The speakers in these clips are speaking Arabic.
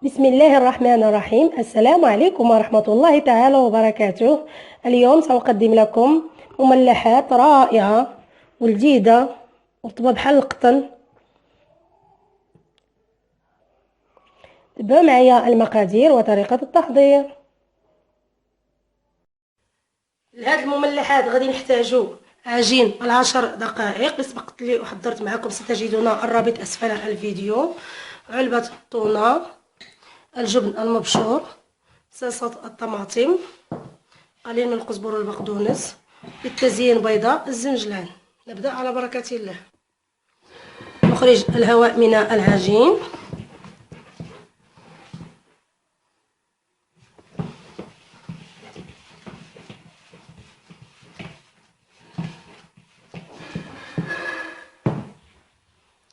بسم الله الرحمن الرحيم. السلام عليكم ورحمة الله تعالى وبركاته. اليوم سأقدم لكم مملحات رائعة وجديدة ورطبة بحال القطن. تبعوا معايا المقادير وطريقة التحضير. لهاد المملحات غادي نحتاجو عجين ال10 دقائق سبقت لي وحضرت معكم، ستجدون الرابط اسفل الفيديو. علبة طونة، الجبن المبشور، صلصة الطماطم، قليل من القزبر والبقدونس، للتزيين بيضة، الزنجلان. نبدأ على بركة الله. نخرج الهواء من العجين.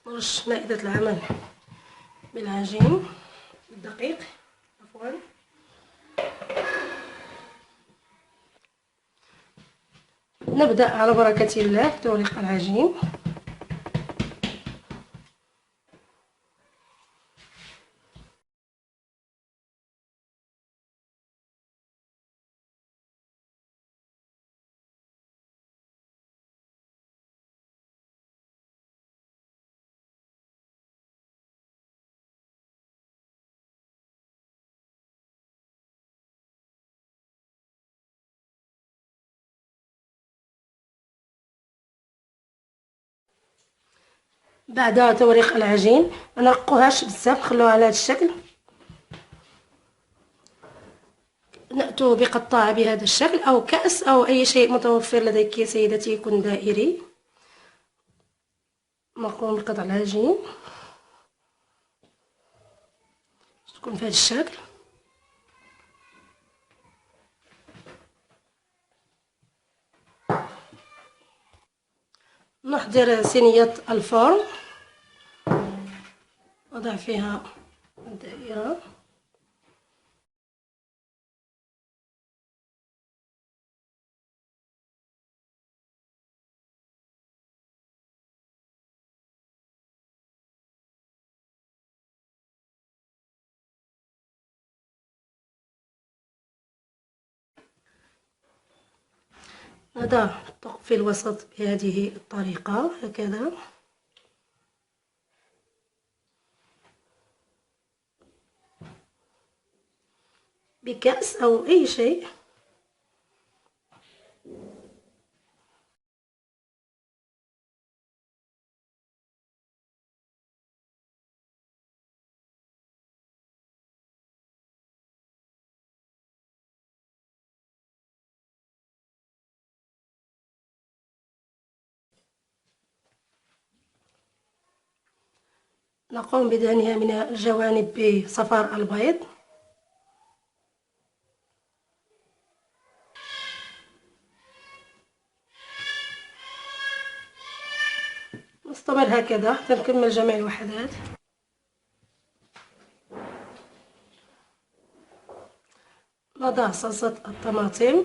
نرش مائدة العمل بالعجين بالدقيق عفوا. نبدأ على بركة الله بتوريق العجين. بعد توريق العجين ما نرقوهاش بزاف، نخلوها على هذا الشكل. نأتوا بقطاعة بهذا الشكل أو كأس أو أي شيء متوفر لديك يا سيدتي يكون دائري. نقوم بقطع العجين تكون في هذا الشكل. نحضر صينية الفرن، نضع فيها الدائرة. نضع الثقب في الوسط بهذه الطريقة هكذا. بكأس أو أي شيء. نقوم بدهنها من الجوانب بصفار البيض. نستمر هكذا حتى نكمل جميع الوحدات. نضع صلصة الطماطم،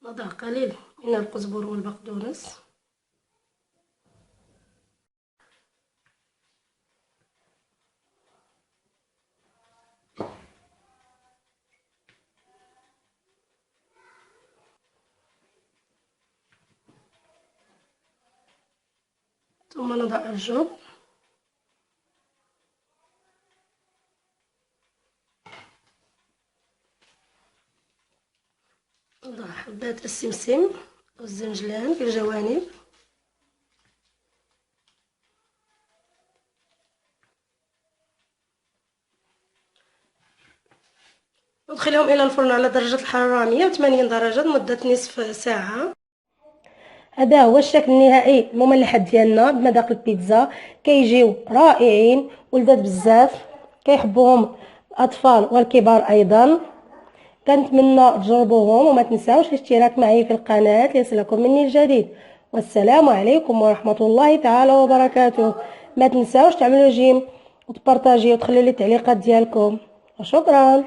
نضع قليل من القزبر والبقدونس، ثم نضع الجبن، نضع حبات السمسم والزنجلان في الجوانب، ندخلهم إلى الفرن على درجة الحرارة 180 درجة لمدة نصف ساعة. هذا هو الشكل النهائي المملحات ديالنا بمذاق البيتزا. كيجيو رائعين ولذاذ بزاف، كيحبوهم الاطفال والكبار ايضا. كنتمنى تجربوهم وما تنساوش الاشتراك معي في القناه ليصلكم مني الجديد. والسلام عليكم ورحمه الله تعالى وبركاته. ما تنساوش تعملوا جيم وتبارطاجيو وتخليو لي التعليقات ديالكم. وشكرا.